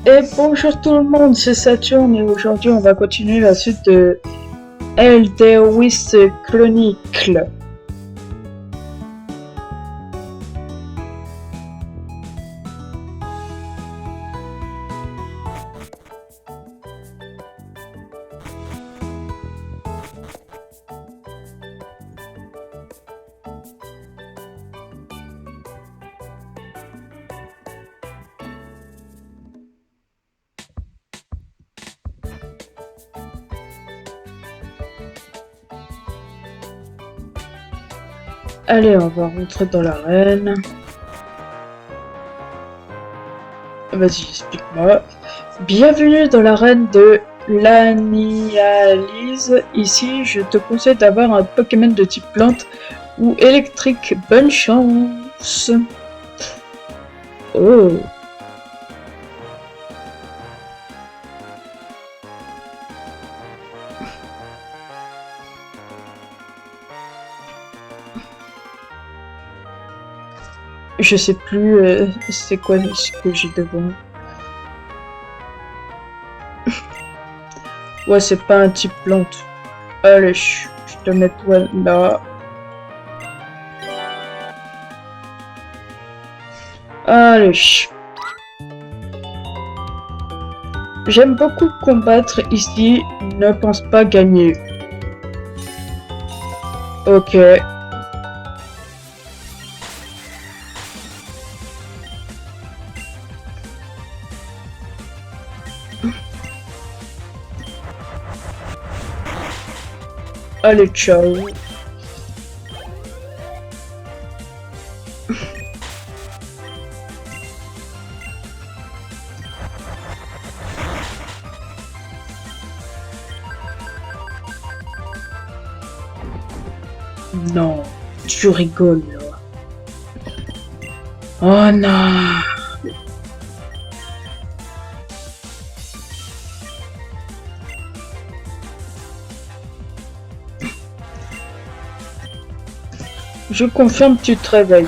Et bonjour tout le monde, c'est Saturne et aujourd'hui on va continuer la suite de Elderwis Chronicle. Allez, on va rentrer dans l'arène. Vas-y, explique-moi. Bienvenue dans l'arène de l'Anialise. Ici, je te conseille d'avoir un Pokémon de type plante ou électrique. Bonne chance. Oh. Je sais plus c'est quoi ce que j'ai devant. Ouais, c'est pas un type plante. Allez, je te mets toi là. Allez. J'aime beaucoup combattre ici, ne pense pas gagner. Ok. Allez, ciao. Non, tu rigoles là. Oh non. Je confirme, tu te réveilles.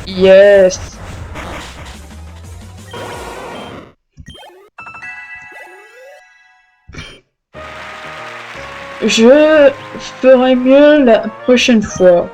Yes. Je ferai mieux la prochaine fois.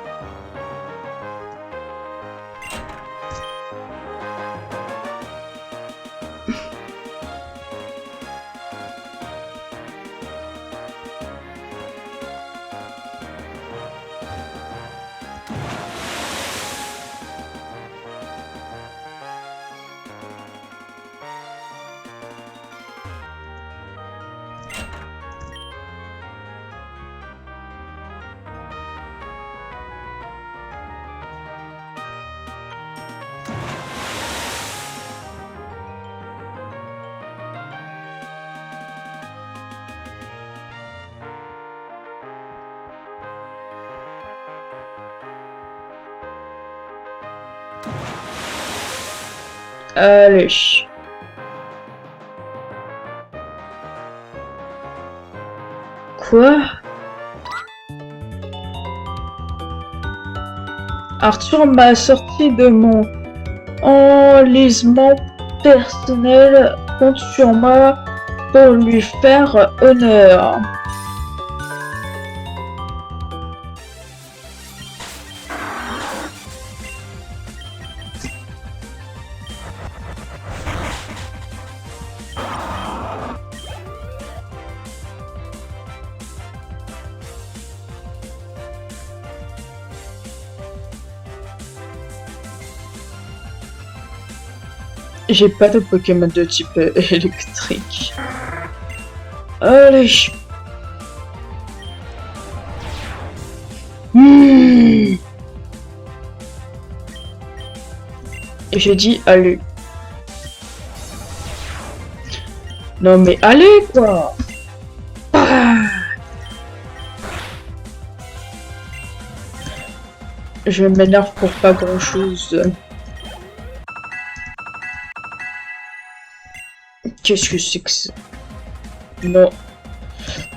Allez. Quoi? Arthur m'a sorti de mon enlisement personnel. Compte sur moi pour lui faire honneur. J'ai pas de Pokémon de type électrique. Allez. J'ai dit allez. Non mais allez quoi. Ah. Je m'énerve pour pas grand-chose. Qu'est-ce que c'est que ça? Non.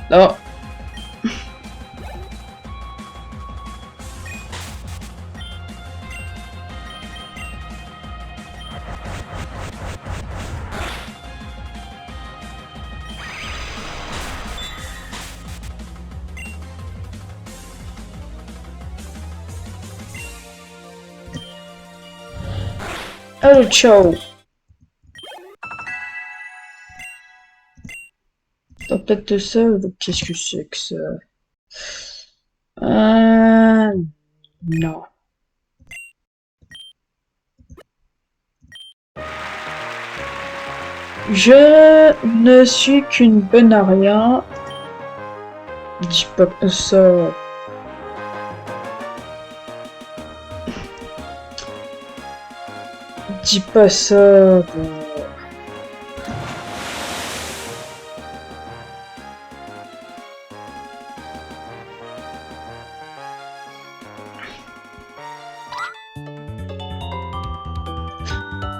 Non. Allez, ciao. Tempête de sable, qu'est-ce que c'est que ça? Non. Je ne suis qu'une bonne à rien. Dis pas ça. Dis pas ça.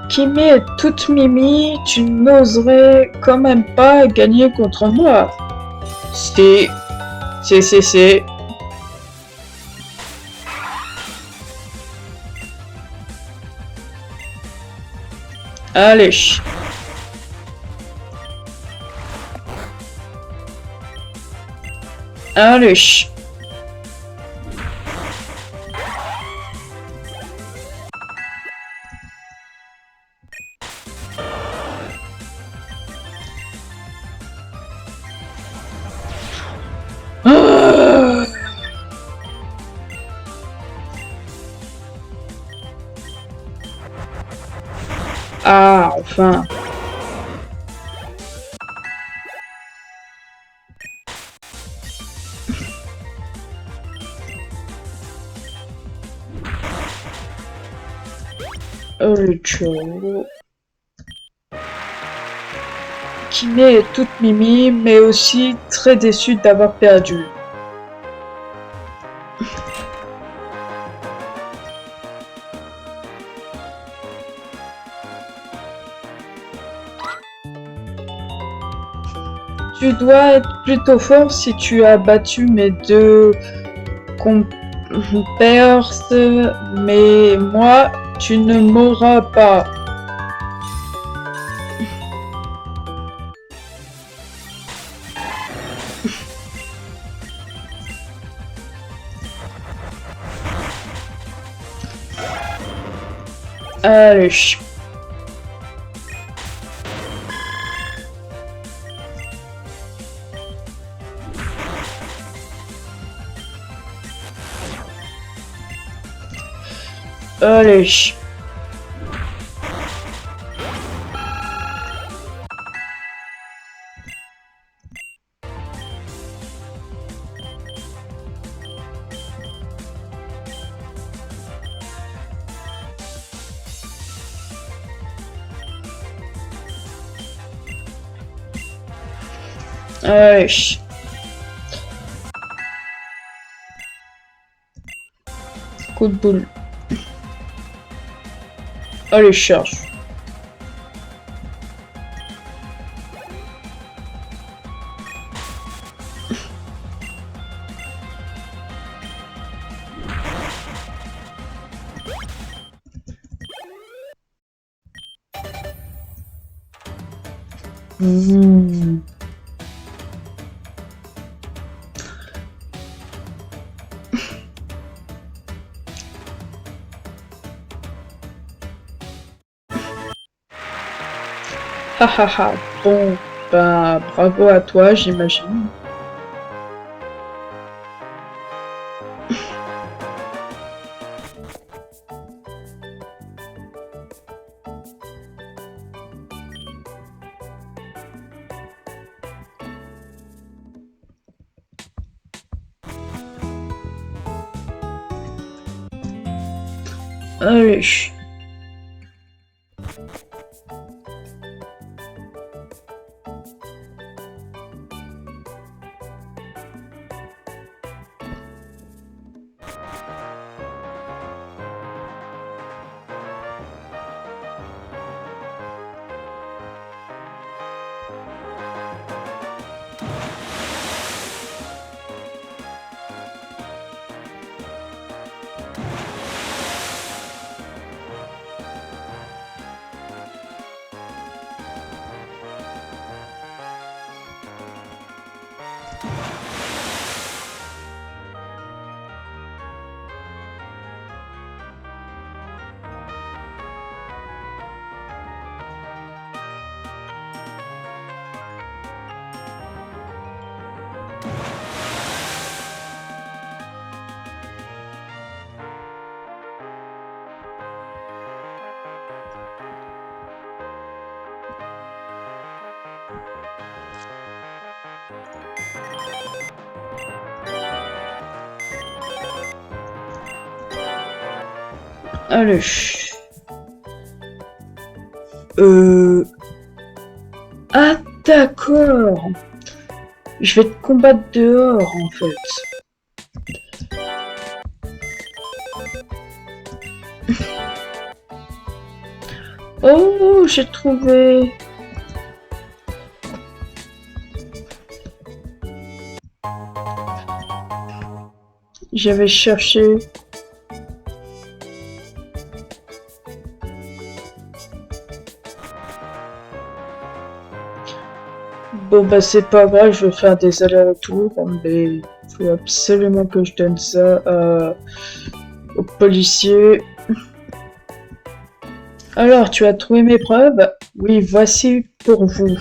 Kimi est toute mimi, tu n'oserais quand même pas gagner contre moi. Si. Si. Allez. Allez. Ah, enfin. Allez, ciao. Kimi est toute mimi, mais aussi très déçue d'avoir perdu. Tu dois être plutôt fort si tu as battu mes deux compères, mais moi, tu ne m'auras pas. Allez. Allez. Allez. Coup de boule. Allez, charge. Hahaha. Bon, ben, bravo à toi, j'imagine. Allez. Allez. Euh... Ah, d'accord. Je vais te combattre dehors, en fait. Oh, j'ai trouvé. J'avais cherché. Bon, bah, c'est pas grave, je vais faire des allers-retours, mais il faut absolument que je donne ça aux policiers. Alors, tu as trouvé mes preuves? Oui, voici pour vous.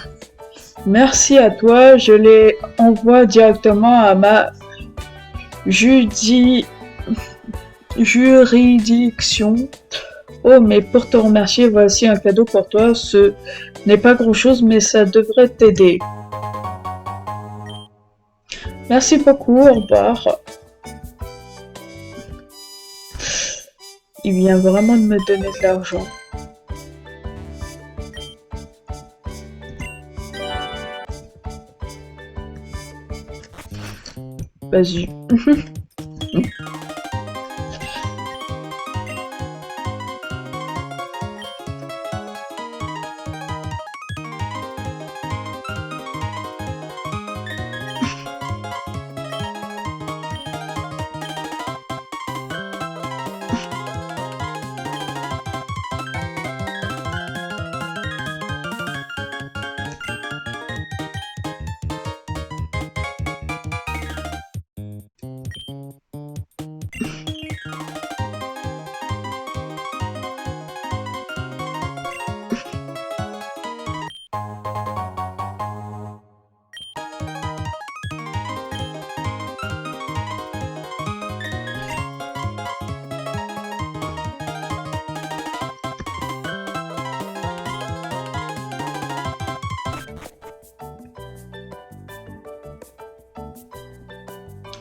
Merci à toi, je les envoie directement à ma judi... juridiction. Oh, mais pour te remercier, voici un cadeau pour toi. Ce n'est pas grand-chose, mais ça devrait t'aider. Merci beaucoup, au revoir. Il vient vraiment de me donner de l'argent. Vas-y.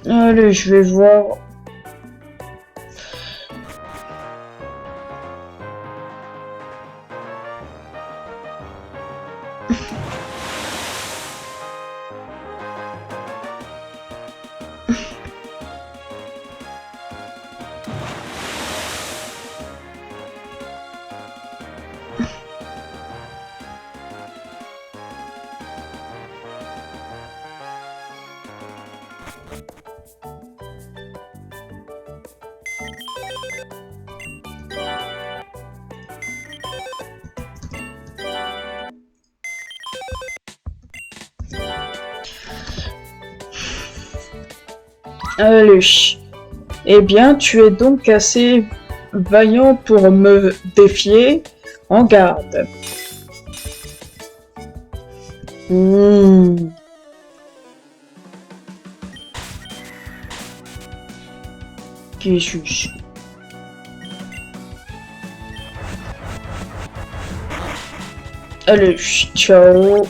Allez, je vais voir. Allez. Eh bien, tu es donc assez vaillant pour me défier. En garde. Qui suis-je? Allez, ciao.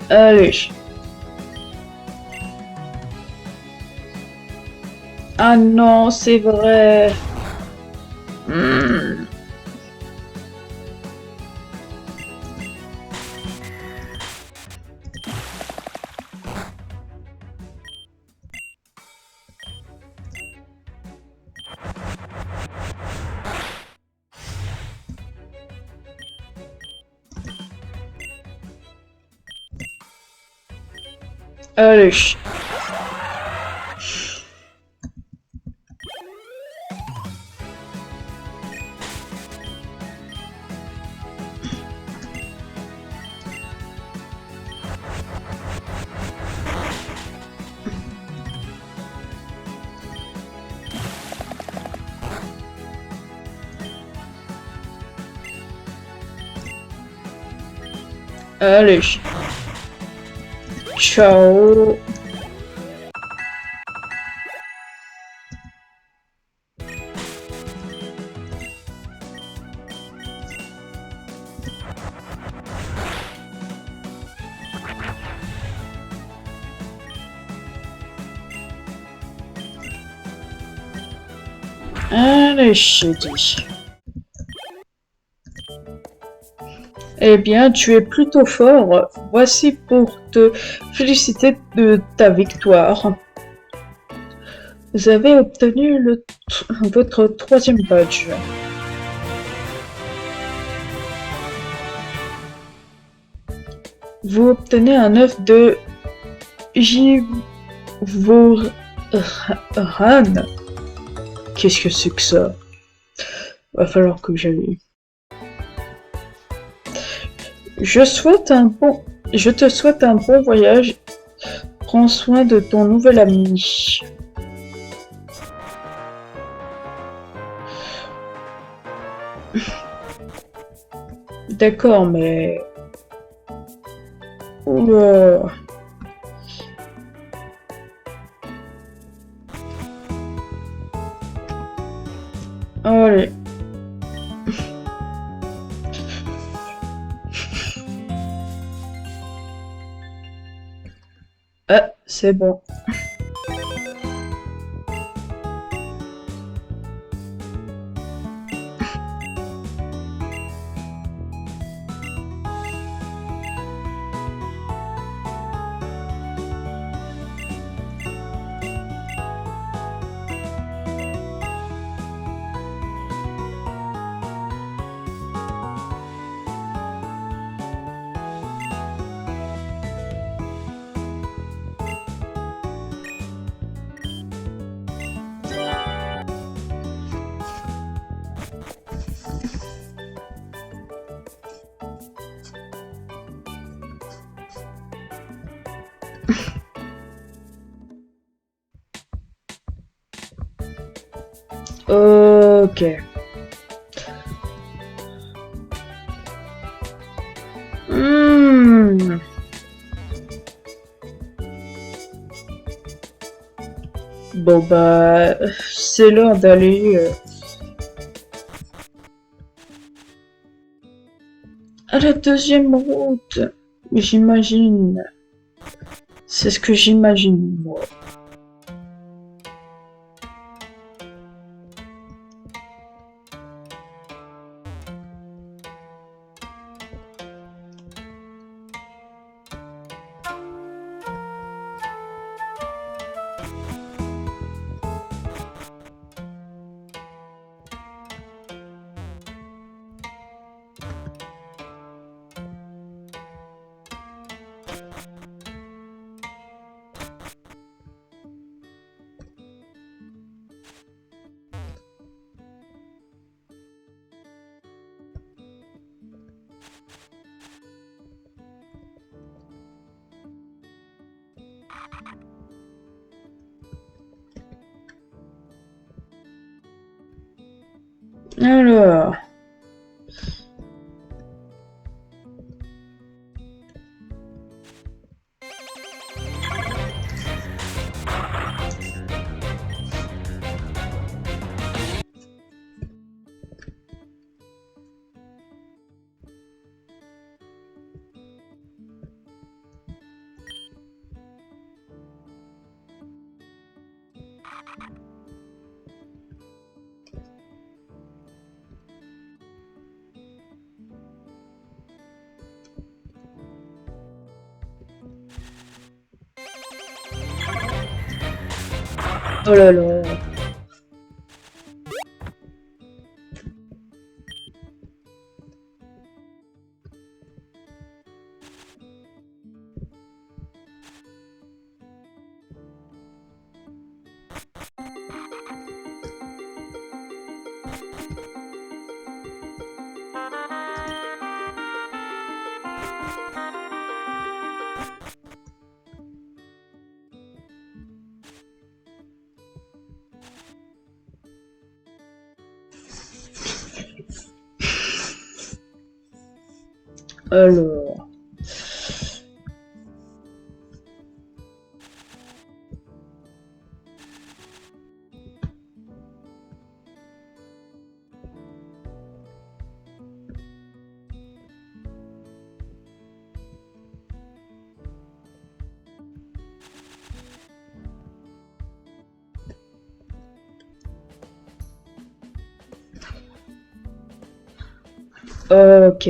Allez. Ah non, c'est vrai. Allez. Allez. Ciao. Allez, j'ai dit. Eh bien, tu es plutôt fort. Voici pour te féliciter de ta victoire. Vous avez obtenu votre troisième badge. Vous obtenez un œuf de Givoran. Qu'est-ce que c'est que ça? Va falloir que j'aille. Je te souhaite un bon voyage. Prends soin de ton nouvel ami. D'accord, mais... Oula... Allez. Ah, c'est bon. Ok. Hmm. Bon bah, c'est l'heure d'aller à la deuxième route. J'imagine. C'est ce que j'imagine, moi. Alors... Oh là là. Alors... Ok.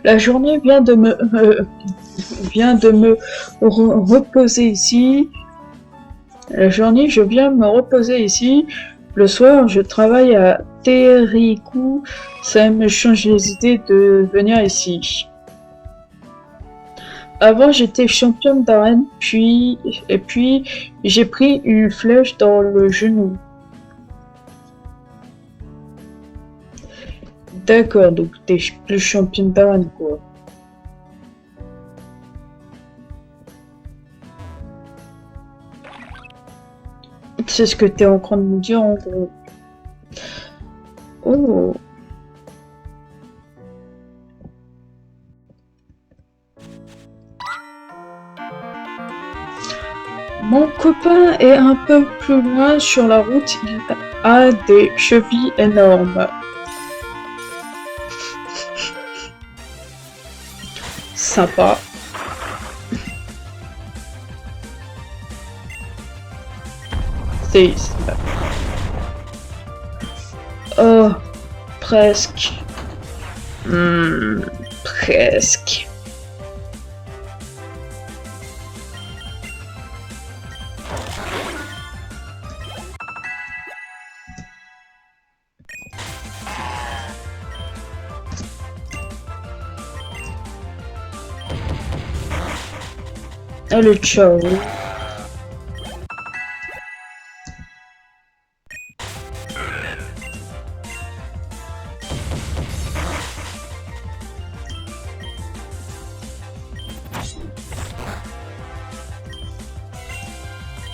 La journée vient de me reposer ici. La journée, je viens me reposer ici. Le soir, je travaille à Teriku. Ça me change les idées de venir ici. Avant, j'étais championne d'arène, puis j'ai pris une flèche dans le genou. D'accord, donc t'es plus championne d'arène, quoi. C'est ce que t'es en train de nous dire, en gros. Oh. Mon copain est un peu plus loin sur la route, il a des chevilles énormes. Sympa. C'est... Oh, presque. Presque. Allez, ciao.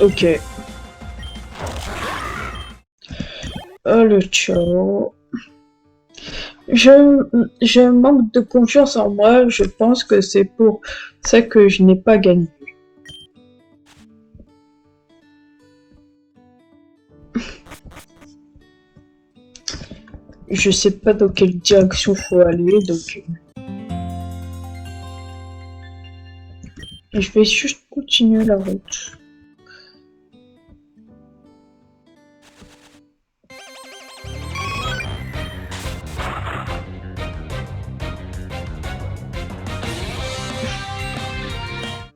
Ok. Allez, ciao. Je manque de confiance en moi, je pense que c'est pour ça que je n'ai pas gagné. Je sais pas dans quelle direction faut aller, donc... Je vais juste continuer la route.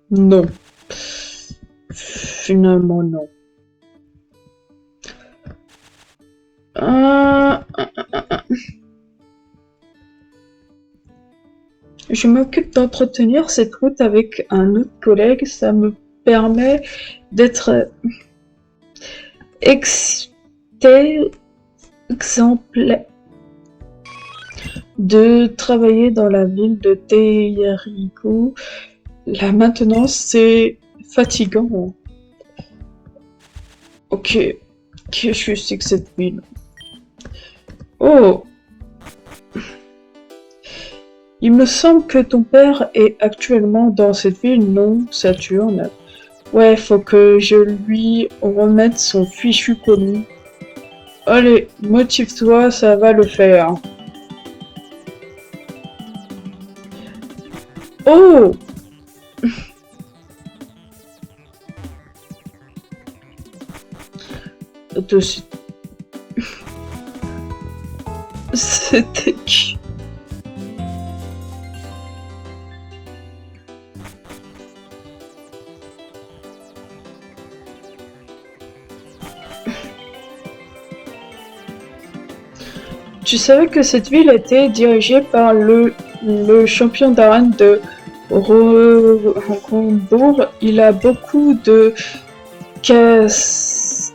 Non. Finalement, non. Je m'occupe d'entretenir cette route avec un autre collègue. Ça me permet d'être exemplaire, de travailler dans la ville de Teriku. La maintenance, c'est fatigant. Ok, qu'est-ce que c'est que cette ville? Oh! Il me semble que ton père est actuellement dans cette ville, non, Saturne? Ouais, faut que je lui remette son fichu commis. Allez, motive-toi, ça va le faire. Oh! C'était qui? Tu savais que cette ville était dirigée par le champion d'arène de Roncombourg. Il a beaucoup de casquettes.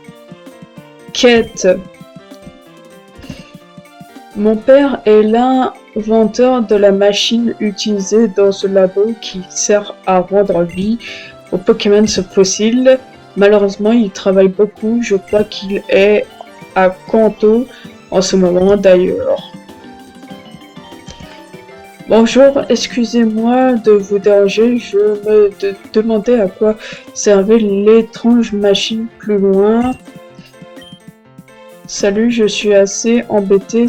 Mon père est l'inventeur de la machine utilisée dans ce labo qui sert à rendre vie aux Pokémon fossiles. Malheureusement, il travaille beaucoup. Je crois qu'il est à Kanto en ce moment d'ailleurs. Bonjour, excusez-moi de vous déranger, je me demandais à quoi servait l'étrange machine plus loin. Salut, je suis assez embêté.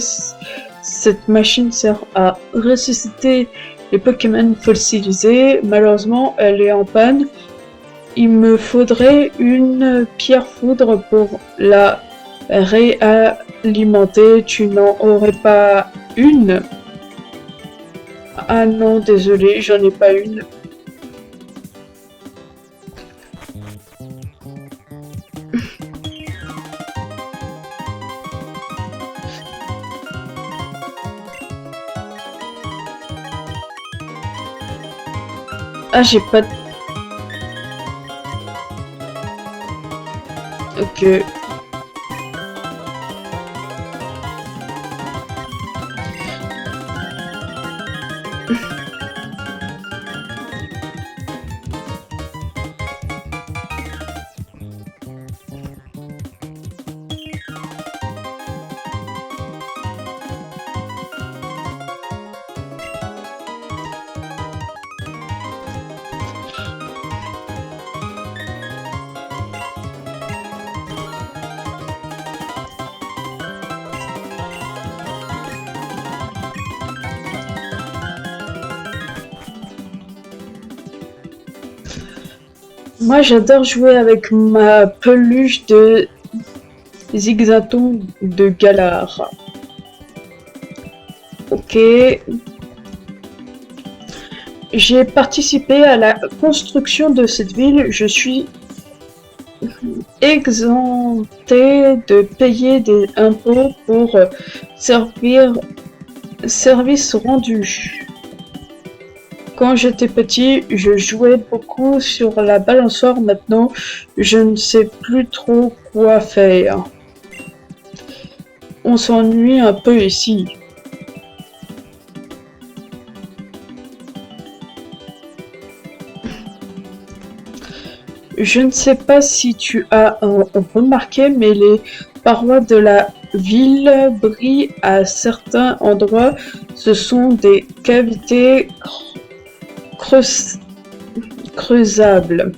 Cette machine sert à ressusciter les Pokémon fossilisés. Malheureusement, elle est en panne. Il me faudrait une pierre foudre pour la réalimenter. Tu n'en aurais pas une? Ah non, désolé, j'en ai pas une. Ah, j'ai pas de... Ok. Moi, j'adore jouer avec ma peluche de Zigzaton de Galar. Ok. J'ai participé à la construction de cette ville. Je suis exempté de payer des impôts pour service rendu. Quand j'étais petit, je jouais beaucoup sur la balançoire. Maintenant, je ne sais plus trop quoi faire. On s'ennuie un peu ici. Je ne sais pas si tu as remarqué, mais les parois de la ville brillent à certains endroits. Ce sont des cavités creusables.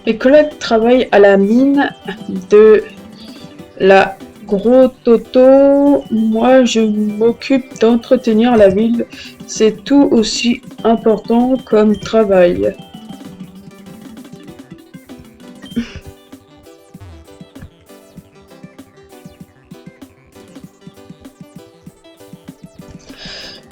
Mes collègues travaillent à la mine de la Gros Toto. Moi, je m'occupe d'entretenir la ville. C'est tout aussi important comme travail.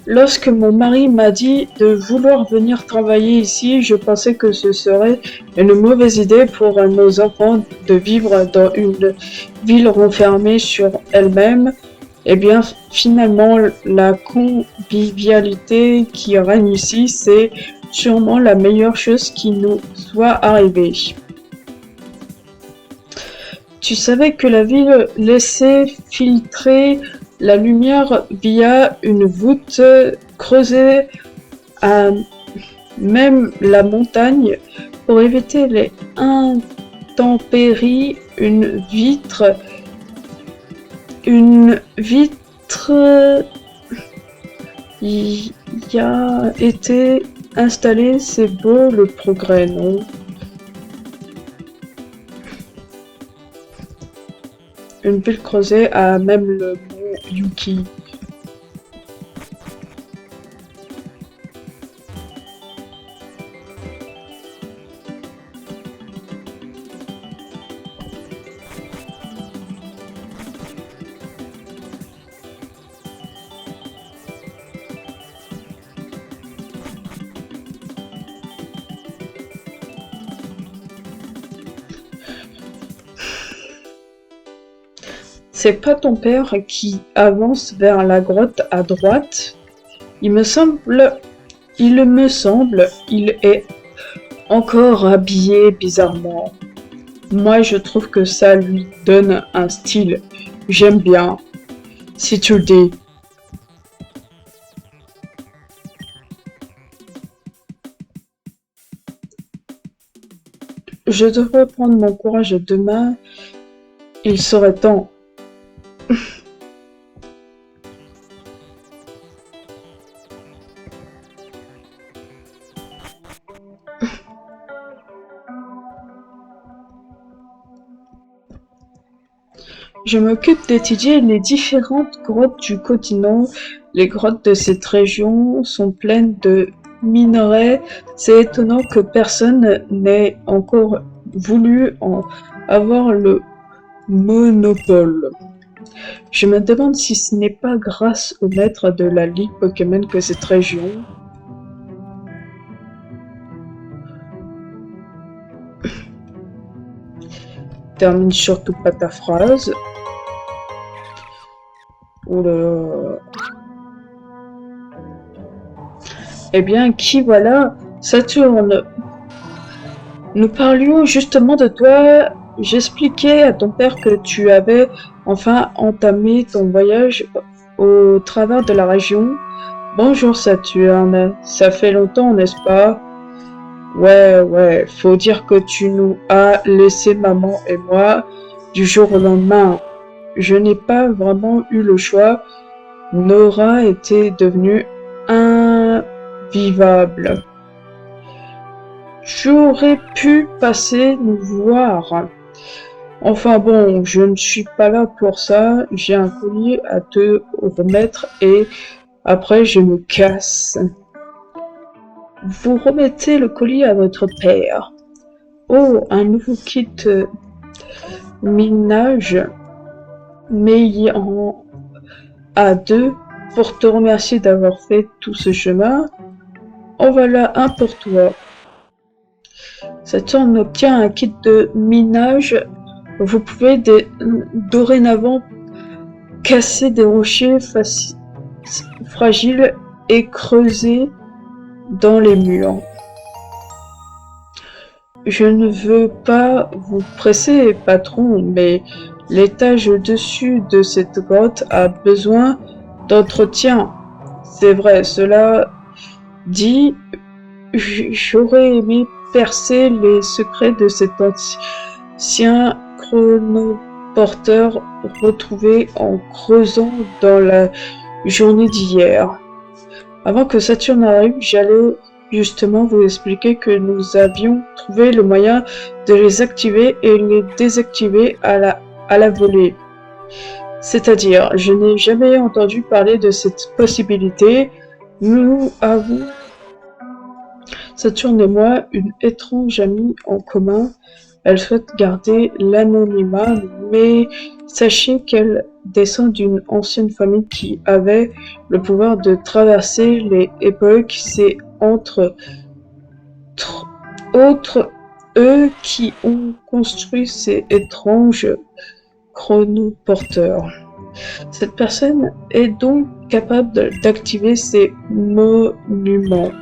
Lorsque mon mari m'a dit de vouloir venir travailler ici, je pensais que ce serait une mauvaise idée pour nos enfants de vivre dans une ville renfermée sur elle-même. Eh bien, finalement, la convivialité qui règne ici, c'est sûrement la meilleure chose qui nous soit arrivée. Tu savais que la ville laissait filtrer la lumière via une voûte creusée à même la montagne pour éviter les intempéries. Une vitre y a été installée. C'est beau le progrès, non? Une ville creusée à même le mont Yuki. C'est pas ton père qui avance vers la grotte à droite? Il me semble, il est encore habillé bizarrement. Moi, je trouve que ça lui donne un style. J'aime bien, si tu le dis. Je devrais prendre mon courage à deux mains. Il serait temps. Je m'occupe d'étudier les différentes grottes du continent. Les grottes de cette région sont pleines de minerais. C'est étonnant que personne n'ait encore voulu en avoir le monopole. Je me demande si ce n'est pas grâce au maître de la Ligue Pokémon que cette région... Termine surtout pas ta phrase. Oh là là. Eh bien, qui voilà? Saturne. Nous parlions justement de toi. J'expliquais à ton père que tu avais enfin entamé ton voyage au travers de la région. Bonjour Saturne, ça fait longtemps, n'est-ce pas? Ouais, faut dire que tu nous as laissé maman et moi du jour au lendemain. Je n'ai pas vraiment eu le choix. Nora était devenue invivable. J'aurais pu passer nous voir. Enfin bon, je ne suis pas là pour ça. J'ai un colis à te remettre et après je me casse. Vous remettez le colis à votre père. Oh, un nouveau kit minage, mais il y en a deux pour te remercier d'avoir fait tout ce chemin. En voilà un pour toi. Saturne obtient un kit de minage. Vous pouvez dorénavant casser des rochers fragiles et creuser dans les murs. Je ne veux pas vous presser, patron, mais l'étage au-dessus de cette grotte a besoin d'entretien. C'est vrai, cela dit, j'aurais aimé percer les secrets de cet ancien chronoporteur retrouvé en creusant dans la journée d'hier. Avant que Saturne arrive, j'allais justement vous expliquer que nous avions trouvé le moyen de les activer et les désactiver à la volée. C'est-à-dire, je n'ai jamais entendu parler de cette possibilité. Nous avons, Saturne et moi, une étrange amie en commun. Elle souhaite garder l'anonymat, mais sachez qu'elle descend d'une ancienne famille qui avait le pouvoir de traverser les époques. C'est entre autres eux qui ont construit ces étranges chronoporteurs. Cette personne est donc capable d'activer ces monuments.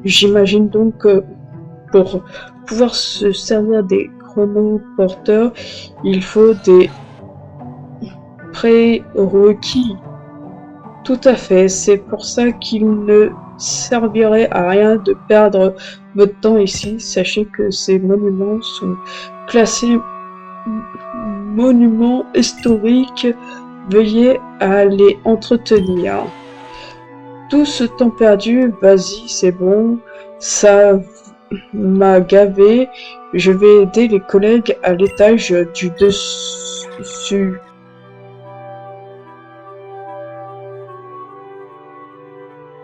J'imagine donc que pour pouvoir se servir des chronoporteurs, il faut des prérequis. Tout à fait, c'est pour ça qu'il ne servirait à rien de perdre votre temps ici. Sachez que ces monuments sont classés monuments historiques. Veuillez à les entretenir. Tout ce temps perdu, vas-y, c'est bon, ça m'a gavé. Je vais aider les collègues à l'étage du dessus.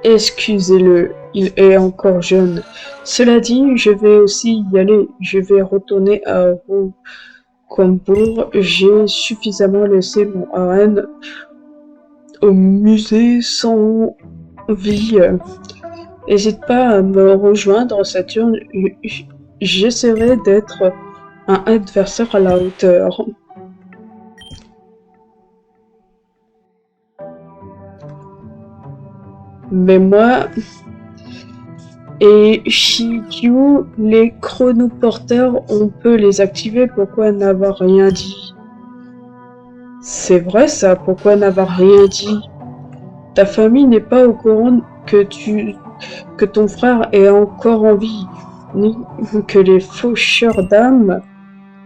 Excusez-le, il est encore jeune. Cela dit, je vais aussi y aller. Je vais retourner à Roucombourg. J'ai suffisamment laissé mon harem au musée sans vie. N'hésite pas à me rejoindre, Saturne. J'essaierai d'être un adversaire à la hauteur. Mais moi et Shikyu, les chronoporteurs, on peut les activer. Pourquoi n'avoir rien dit? C'est vrai ça, pourquoi n'avoir rien dit? Ta famille n'est pas au courant que ton frère est encore en vie. ni que les faucheurs d'âmes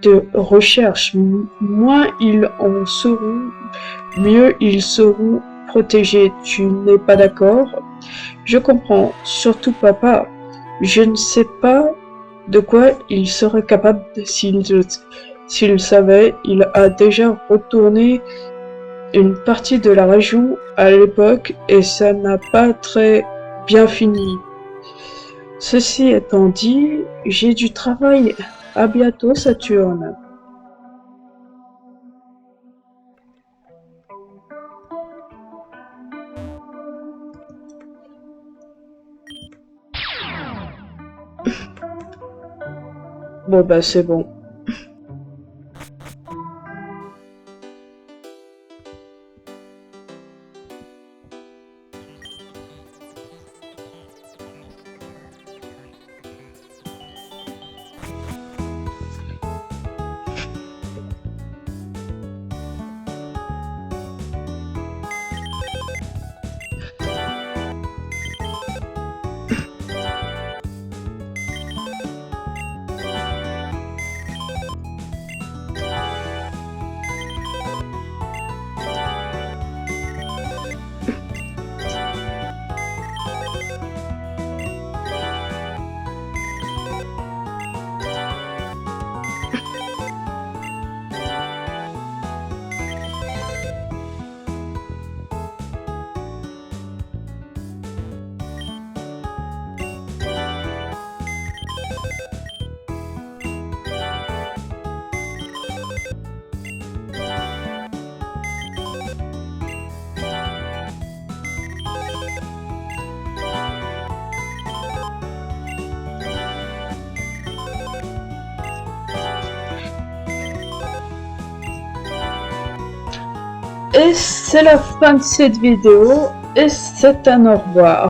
de recherche. Moins ils en sauront, mieux ils seront protégés. Tu n'es pas d'accord? Je comprends, surtout papa. Je ne sais pas de quoi il serait capable s'il le savait. Il a déjà retourné une partie de la région à l'époque et ça n'a pas très bien fini. Ceci étant dit, j'ai du travail. À bientôt, Saturne. Bon bah c'est bon. Et c'est la fin de cette vidéo et c'est un au revoir.